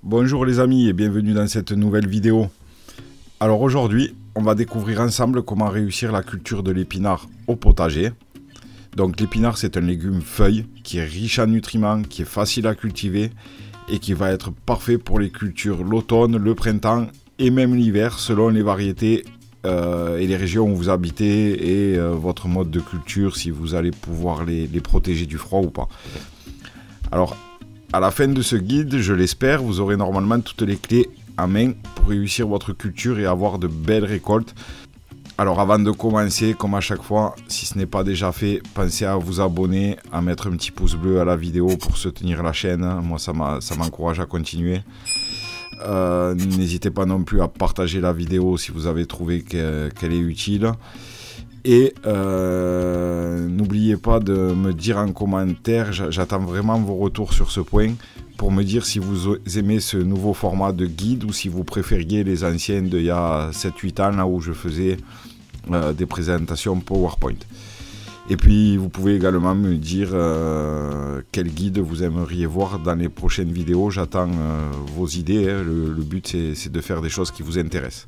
Bonjour les amis et bienvenue dans cette nouvelle vidéo. Alors aujourd'hui, on va découvrir ensemble comment réussir la culture de l'épinard au potager. Donc l'épinard, c'est un légume feuille qui est riche en nutriments, qui est facile à cultiver et qui va être parfait pour les cultures l'automne, le printemps et même l'hiver selon les variétés et les régions où vous habitez et votre mode de culture, si vous allez pouvoir les protéger du froid ou pas. Alors à la fin de ce guide, je l'espère, vous aurez normalement toutes les clés en main pour réussir votre culture et avoir de belles récoltes. Alors avant de commencer, comme à chaque fois, si ce n'est pas déjà fait, pensez à vous abonner, à mettre un petit pouce bleu à la vidéo pour soutenir la chaîne. Moi, ça m'encourage à continuer. N'hésitez pas non plus à partager la vidéo si vous avez trouvé qu'elle est utile. Et n'oubliez pas de me dire en commentaire, j'attends vraiment vos retours sur ce point, pour me dire si vous aimez ce nouveau format de guide ou si vous préfériez les anciens d'il y a 7-8 ans, là où je faisais des présentations PowerPoint. Et puis vous pouvez également me dire quel guide vous aimeriez voir dans les prochaines vidéos. J'attends vos idées, hein. Le but c'est de faire des choses qui vous intéressent.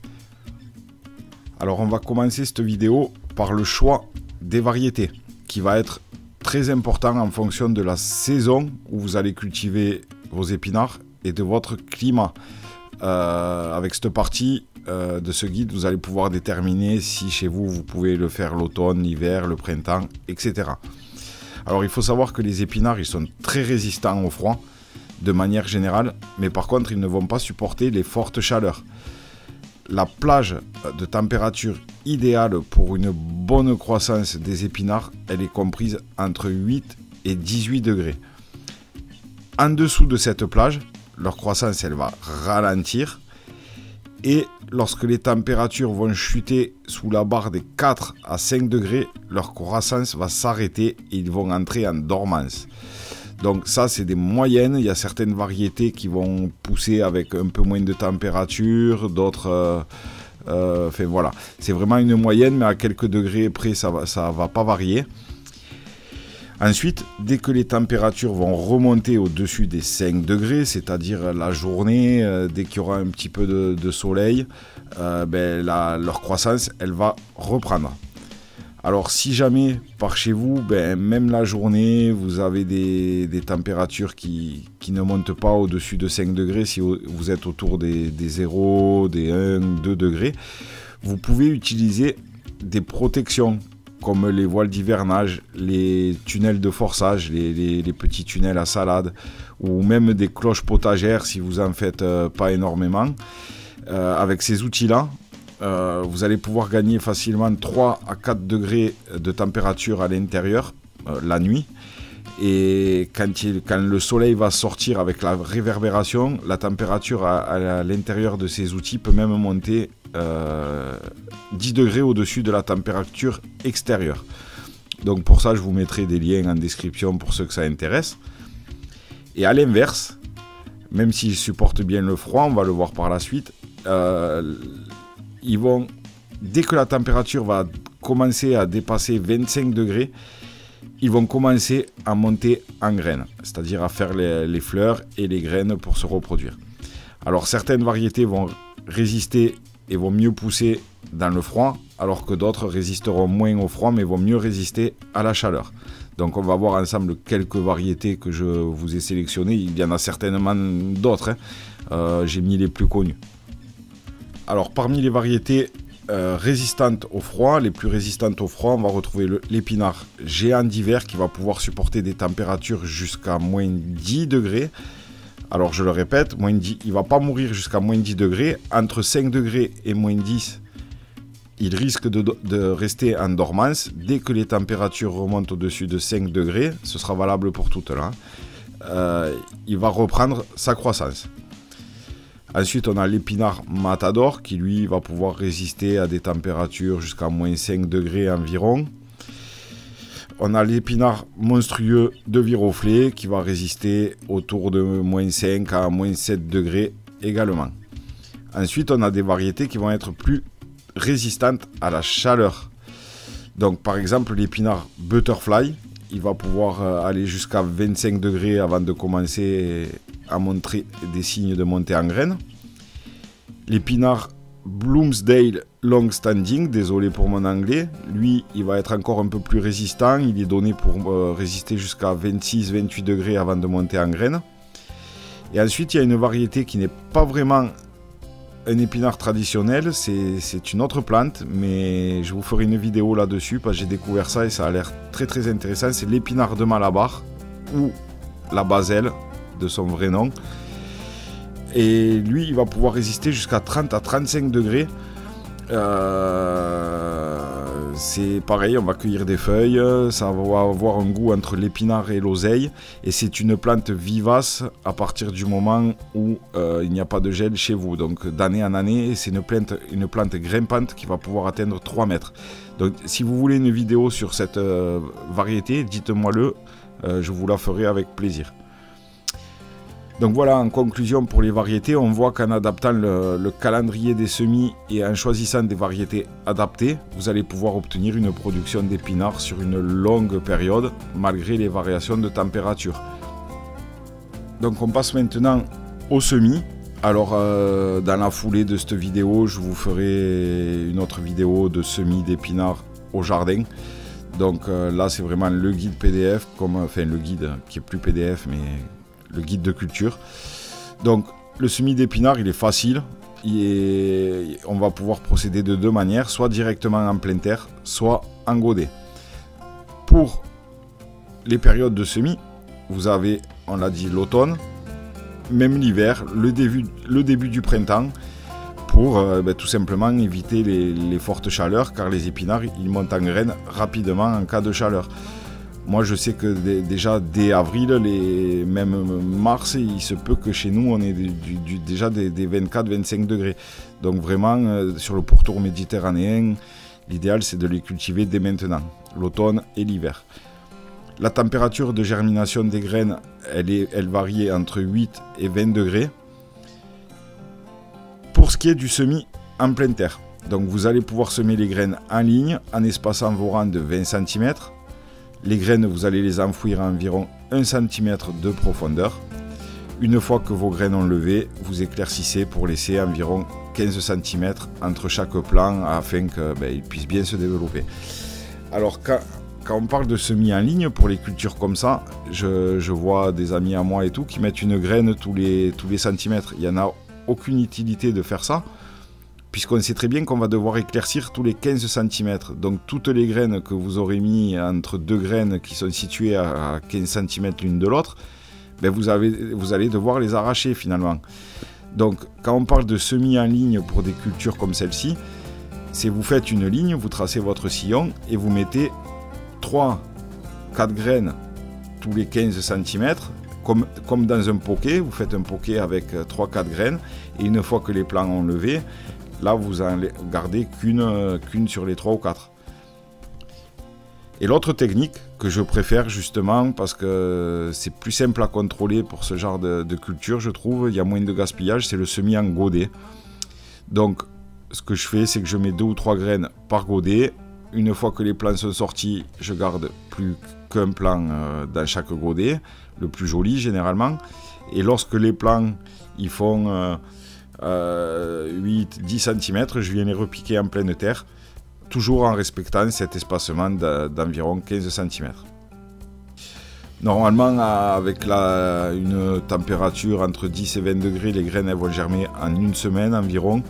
Alors on va commencer cette vidéo par le choix des variétés, qui va être très important en fonction de la saison où vous allez cultiver vos épinards et de votre climat. Avec cette partie de ce guide, vous allez pouvoir déterminer si chez vous, vous pouvez le faire l'automne, l'hiver, le printemps, etc. Alors il faut savoir que les épinards, ils sont très résistants au froid, de manière générale, mais par contre, ils ne vont pas supporter les fortes chaleurs. La plage de température idéale pour une bonne croissance des épinards, elle est comprise entre 8 et 18 degrés. En dessous de cette plage, leur croissance elle va ralentir. Et lorsque les températures vont chuter sous la barre des 4 à 5 degrés, leur croissance va s'arrêter et ils vont entrer en dormance. Donc ça, c'est des moyennes. Il y a certaines variétés qui vont pousser avec un peu moins de température, d'autres... enfin voilà, c'est vraiment une moyenne, mais à quelques degrés près, ça va pas varier. Ensuite, dès que les températures vont remonter au-dessus des 5 degrés, c'est-à-dire la journée, dès qu'il y aura un petit peu de soleil, leur croissance, elle va reprendre. Alors si jamais par chez vous, même la journée, vous avez des températures qui ne montent pas au-dessus de 5 degrés, si vous êtes autour des 0, des 1, 2 degrés, vous pouvez utiliser des protections comme les voiles d'hivernage, les tunnels de forçage, les petits tunnels à salade, ou même des cloches potagères si vous en faites pas énormément. Avec ces outils-là, vous allez pouvoir gagner facilement 3 à 4 degrés de température à l'intérieur la nuit. Et quand le soleil va sortir avec la réverbération, la température à l'intérieur de ces outils peut même monter 10 degrés au-dessus de la température extérieure. Donc pour ça, je vous mettrai des liens en description pour ceux que ça intéresse. Et à l'inverse, même s'ils supportent bien le froid, on va le voir par la suite, ils vont, dès que la température va commencer à dépasser 25 degrés, ils vont commencer à monter en graines, c'est-à-dire à faire les fleurs et les graines pour se reproduire. Alors certaines variétés vont résister et vont mieux pousser dans le froid, alors que d'autres résisteront moins au froid mais vont mieux résister à la chaleur. Donc on va voir ensemble quelques variétés que je vous ai sélectionnées. Il y en a certainement d'autres, hein. J'ai mis les plus connues. Alors parmi les variétés résistantes au froid, les plus résistantes au froid, on va retrouver l'épinard géant d'hiver qui va pouvoir supporter des températures jusqu'à moins 10 degrés. Alors je le répète, il ne va pas mourir jusqu'à moins 10 degrés. Entre 5 degrés et moins 10, il risque de rester en dormance. Dès que les températures remontent au-dessus de 5 degrés, ce sera valable pour toutes là, il va reprendre sa croissance. Ensuite, on a l'épinard matador qui, lui, va pouvoir résister à des températures jusqu'à moins 5 degrés environ. On a l'épinard monstrueux de Viroflay qui va résister autour de moins 5 à moins 7 degrés également. Ensuite, on a des variétés qui vont être plus résistantes à la chaleur. Donc, par exemple, l'épinard butterfly, il va pouvoir aller jusqu'à 25 degrés avant de commencer à montrer des signes de montée en graines. L'épinard Bloomsdale Long Standing, désolé pour mon anglais, lui il va être encore un peu plus résistant, il est donné pour résister jusqu'à 26-28 degrés avant de monter en graines. Et ensuite il y a une variété qui n'est pas vraiment un épinard traditionnel, c'est une autre plante, mais je vous ferai une vidéo là-dessus parce que j'ai découvert ça et ça a l'air très intéressant. C'est l'épinard de Malabar, ou la baselle de son vrai nom. Et lui, il va pouvoir résister jusqu'à 30 à 35 degrés. C'est pareil, on va cueillir des feuilles, ça va avoir un goût entre l'épinard et l'oseille, et c'est une plante vivace à partir du moment où il n'y a pas de gel chez vous. Donc d'année en année, c'est une plante grimpante qui va pouvoir atteindre 3 mètres. Donc si vous voulez une vidéo sur cette variété, dites-moi-le, je vous la ferai avec plaisir. Donc voilà, en conclusion pour les variétés, on voit qu'en adaptant le calendrier des semis et en choisissant des variétés adaptées, vous allez pouvoir obtenir une production d'épinards sur une longue période, malgré les variations de température. Donc on passe maintenant aux semis. Alors dans la foulée de cette vidéo, je vous ferai une autre vidéo de semis d'épinards au jardin. Donc là c'est vraiment le guide PDF, enfin le guide qui est plus PDF, mais le guide de culture. Donc le semis d'épinards il est facile, on va pouvoir procéder de deux manières, soit directement en pleine terre, soit en godet. Pour les périodes de semis, vous avez, on l'a dit, l'automne, même l'hiver, le début du printemps, pour tout simplement éviter les fortes chaleurs, car les épinards ils montent en graines rapidement en cas de chaleur. Moi, je sais que déjà dès avril, même mars, il se peut que chez nous, on ait déjà des 24-25 degrés. Donc vraiment, sur le pourtour méditerranéen, l'idéal, c'est de les cultiver dès maintenant, l'automne et l'hiver. La température de germination des graines, elle varie entre 8 et 20 degrés. Pour ce qui est du semis en pleine terre, donc vous allez pouvoir semer les graines en ligne, en espaçant vos rangs de 20 cm. Les graines, vous allez les enfouir à environ 1 cm de profondeur. Une fois que vos graines ont levé, vous éclaircissez pour laisser environ 15 cm entre chaque plant afin qu'ils puissent bien se développer. Alors quand on parle de semis en ligne, pour les cultures comme ça, je vois des amis à moi et tout qui mettent une graine tous les centimètres. Il n'y en a aucune utilité de faire ça, puisqu'on sait très bien qu'on va devoir éclaircir tous les 15 cm. Donc toutes les graines que vous aurez mis entre deux graines qui sont situées à 15 cm l'une de l'autre, vous allez devoir les arracher finalement. Donc quand on parle de semis en ligne pour des cultures comme celle-ci, c'est vous faites une ligne, vous tracez votre sillon et vous mettez 3-4 graines tous les 15 cm. Comme dans un poké, vous faites un poké avec 3-4 graines, et une fois que les plants ont levé, là, vous en gardez qu'une sur les 3 ou 4. Et l'autre technique que je préfère justement, parce que c'est plus simple à contrôler pour ce genre de culture, je trouve, il y a moins de gaspillage, c'est le semis en godet. Donc, ce que je fais, c'est que je mets 2 ou 3 graines par godet. Une fois que les plants sont sortis, je garde plus qu'un plant dans chaque godet, le plus joli généralement. Et lorsque les plants ils font 8-10 cm, je viens les repiquer en pleine terre, toujours en respectant cet espacement d'environ 15 cm. Normalement, avec une température entre 10 et 20 degrés, les graines elles vont germer en une semaine environ.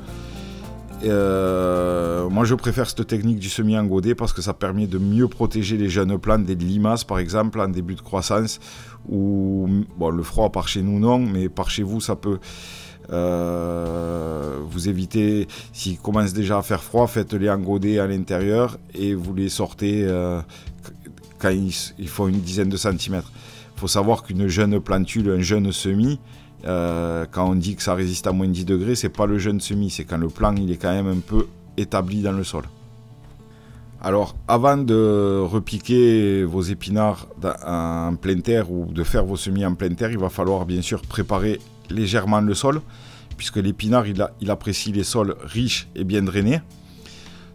Moi je préfère cette technique du semis en godet parce que ça permet de mieux protéger les jeunes plants des limaces par exemple en début de croissance, ou bon, le froid par chez nous non, mais par chez vous ça peut vous éviter. S'ils commencent déjà à faire froid, faites-les en godet à l'intérieur et vous les sortez quand ils font une dizaine de centimètres. Il faut savoir qu'une jeune plantule, un jeune semis, quand on dit que ça résiste à moins de 10 degrés, c'est pas le jeune semis, c'est quand le plant il est quand même un peu établi dans le sol. Alors avant de repiquer vos épinards en pleine terre ou de faire vos semis en pleine terre, il va falloir bien sûr préparer légèrement le sol, puisque l'épinard il apprécie les sols riches et bien drainés.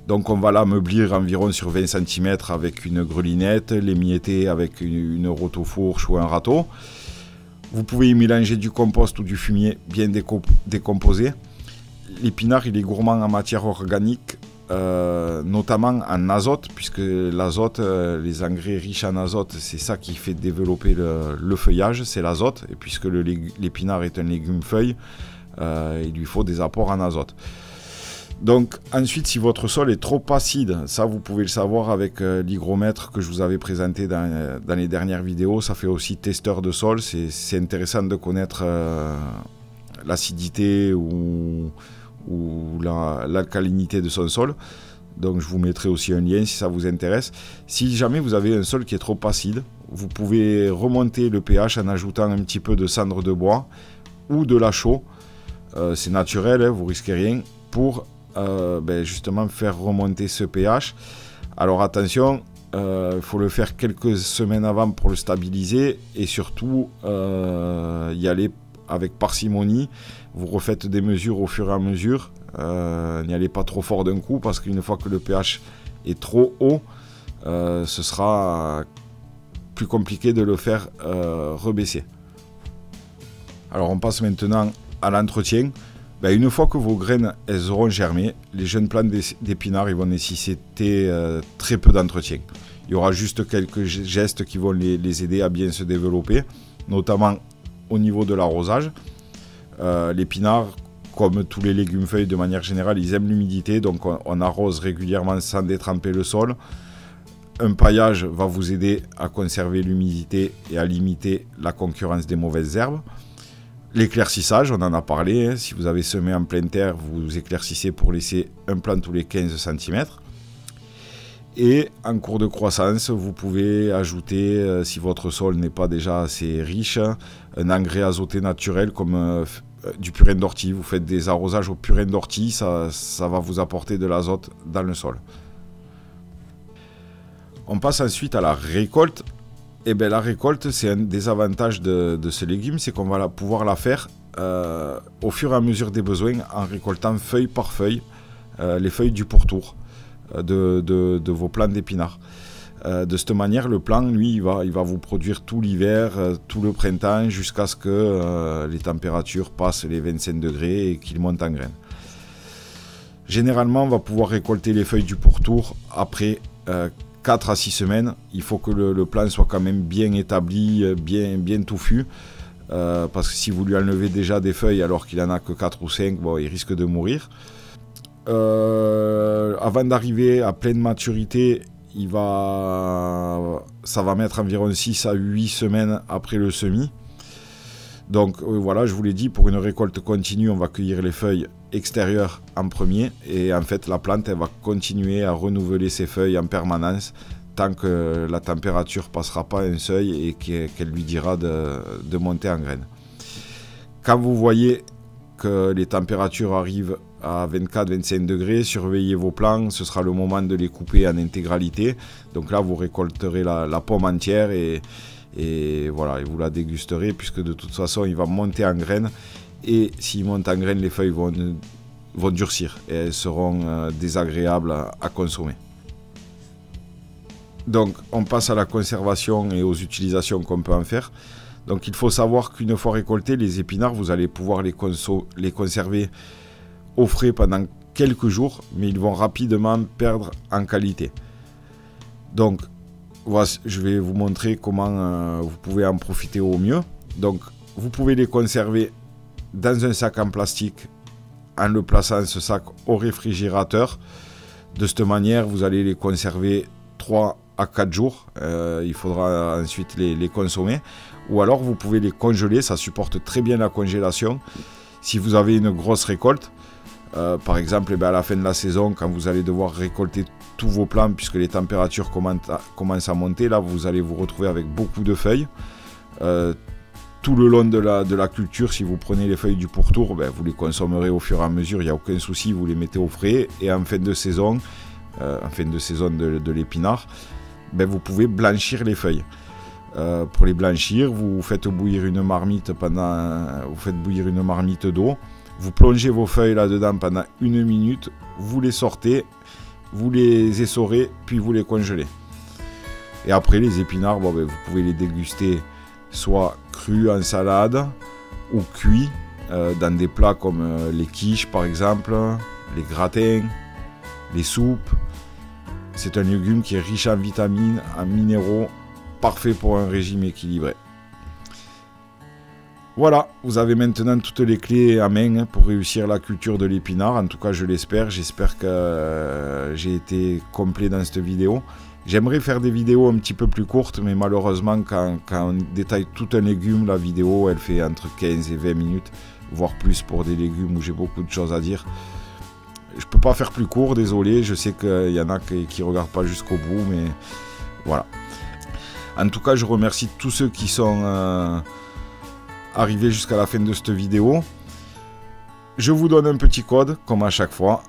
Donc on va l'ameublir environ sur 20 cm avec une grelinette, l'émietter avec une rotofourche ou un râteau. Vous pouvez y mélanger du compost ou du fumier bien décomposé. L'épinard, il est gourmand en matière organique, notamment en azote, puisque l'azote, les engrais riches en azote, c'est ça qui fait développer le feuillage, c'est l'azote. Et puisque l'épinard est un légume-feuille, il lui faut des apports en azote. Donc ensuite, si votre sol est trop acide, ça vous pouvez le savoir avec l'hygromètre que je vous avais présenté dans les dernières vidéos. Ça fait aussi testeur de sol. C'est intéressant de connaître l'acidité ou l'alcalinité de son sol. Donc je vous mettrai aussi un lien si ça vous intéresse. Si jamais vous avez un sol qui est trop acide, vous pouvez remonter le pH en ajoutant un petit peu de cendre de bois ou de la chaux. C'est naturel, hein, vous risquez rien, pour justement faire remonter ce pH. Alors attention, il faut le faire quelques semaines avant pour le stabiliser, et surtout y aller avec parcimonie. Vous refaites des mesures au fur et à mesure, n'y allez pas trop fort d'un coup, parce qu'une fois que le pH est trop haut, ce sera plus compliqué de le faire rebaisser. Alors on passe maintenant à l'entretien. Une fois que vos graines elles auront germé, les jeunes plants d'épinards ils vont nécessiter très peu d'entretien. Il y aura juste quelques gestes qui vont les aider à bien se développer, notamment au niveau de l'arrosage. L'épinard, comme tous les légumes-feuilles de manière générale, ils aiment l'humidité, donc on arrose régulièrement sans détremper le sol. Un paillage va vous aider à conserver l'humidité et à limiter la concurrence des mauvaises herbes. L'éclaircissage, on en a parlé, hein. Si vous avez semé en pleine terre, vous éclaircissez pour laisser un plant tous les 15 cm. Et en cours de croissance, vous pouvez ajouter, si votre sol n'est pas déjà assez riche, un engrais azoté naturel comme du purin d'ortie. Vous faites des arrosages au purin d'ortie, ça va vous apporter de l'azote dans le sol. On passe ensuite à la récolte. Et la récolte, c'est un des avantages de ce légume, c'est qu'on va pouvoir la faire au fur et à mesure des besoins, en récoltant feuille par feuille les feuilles du pourtour de vos plants d'épinards. De cette manière, le plant, lui, il va vous produire tout l'hiver, tout le printemps, jusqu'à ce que les températures passent les 25 degrés et qu'il monte en graines. Généralement, on va pouvoir récolter les feuilles du pourtour après 4 à 6 semaines. Il faut que le plant soit quand même bien établi, bien touffu, parce que si vous lui enlevez déjà des feuilles alors qu'il en a que 4 ou 5, il risque de mourir. Avant d'arriver à pleine maturité, ça va mettre environ 6 à 8 semaines après le semis. Donc voilà, je vous l'ai dit, pour une récolte continue, on va cueillir les feuilles extérieures en premier, et en fait la plante elle va continuer à renouveler ses feuilles en permanence tant que la température passera pas un seuil et qu'elle lui dira de monter en graines. Quand vous voyez que les températures arrivent à 24-25 degrés, surveillez vos plants, ce sera le moment de les couper en intégralité. Donc là vous récolterez la pomme entière et voilà, et vous la dégusterez, puisque de toute façon il va monter en graines, et s'il monte en graines, les feuilles vont durcir et elles seront désagréables à consommer. Donc on passe à la conservation et aux utilisations qu'on peut en faire. Donc il faut savoir qu'une fois récoltés, les épinards, vous allez pouvoir les conserver au frais pendant quelques jours, mais ils vont rapidement perdre en qualité. Donc voilà, je vais vous montrer comment vous pouvez en profiter au mieux. Donc vous pouvez les conserver dans un sac en plastique en le plaçant ce sac au réfrigérateur. De cette manière, vous allez les conserver 3 à 4 jours. Il faudra ensuite les consommer. Ou alors vous pouvez les congeler, ça supporte très bien la congélation. Si vous avez une grosse récolte, par exemple à la fin de la saison, quand vous allez devoir récolter tous vos plants, puisque les températures commencent à monter, là vous allez vous retrouver avec beaucoup de feuilles. Tout le long de la culture, si vous prenez les feuilles du pourtour, vous les consommerez au fur et à mesure, il n'y a aucun souci, vous les mettez au frais. Et en fin de saison, de l'épinard, vous pouvez blanchir les feuilles. Pour les blanchir, vous faites bouillir une marmite d'eau, vous plongez vos feuilles là-dedans pendant 1 minute, vous les sortez, vous les essorez, puis vous les congelez. Et après, les épinards, vous pouvez les déguster soit cru en salade ou cuit dans des plats comme les quiches par exemple, les gratins, les soupes. C'est un légume qui est riche en vitamines, en minéraux, parfait pour un régime équilibré. Voilà, vous avez maintenant toutes les clés à main pour réussir la culture de l'épinard. En tout cas, je l'espère. J'espère que j'ai été complet dans cette vidéo. J'aimerais faire des vidéos un petit peu plus courtes, mais malheureusement, quand on détaille tout un légume, la vidéo, elle fait entre 15 et 20 minutes, voire plus pour des légumes où j'ai beaucoup de choses à dire. Je peux pas faire plus court, désolé. Je sais qu'il y en a qui ne regardent pas jusqu'au bout, mais voilà. En tout cas, je remercie tous ceux qui sont arrivés jusqu'à la fin de cette vidéo. Je vous donne un petit code, comme à chaque fois.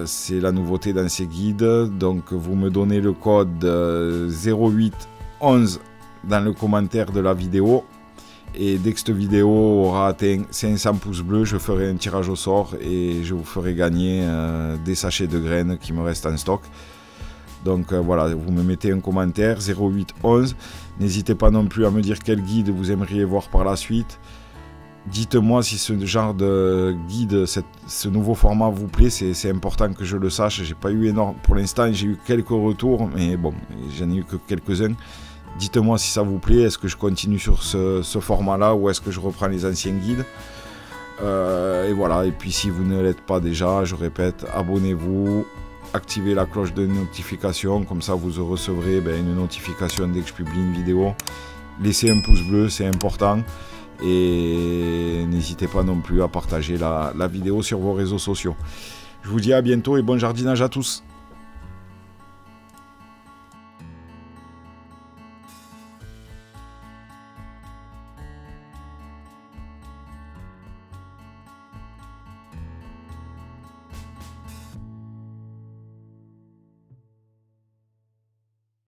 C'est la nouveauté dans ces guides. Donc, vous me donnez le code 0811 dans le commentaire de la vidéo. Et dès que cette vidéo aura atteint 500 pouces bleus, je ferai un tirage au sort et je vous ferai gagner des sachets de graines qui me restent en stock. Donc voilà, vous me mettez un commentaire 0811. N'hésitez pas non plus à me dire quel guide vous aimeriez voir par la suite. Dites-moi si ce genre de guide, ce nouveau format vous plaît, c'est important que je le sache. J'ai pas eu énorme, pour l'instant j'ai eu quelques retours, mais bon, j'en ai eu que quelques-uns. Dites-moi si ça vous plaît, est-ce que je continue sur ce format-là ou est-ce que je reprends les anciens guides. Et voilà, et puis si vous ne l'êtes pas déjà, je répète, abonnez-vous, activez la cloche de notification, comme ça vous recevrez une notification dès que je publie une vidéo. Laissez un pouce bleu, c'est important. Et n'hésitez pas non plus à partager la vidéo sur vos réseaux sociaux. Je vous dis à bientôt et bon jardinage à tous.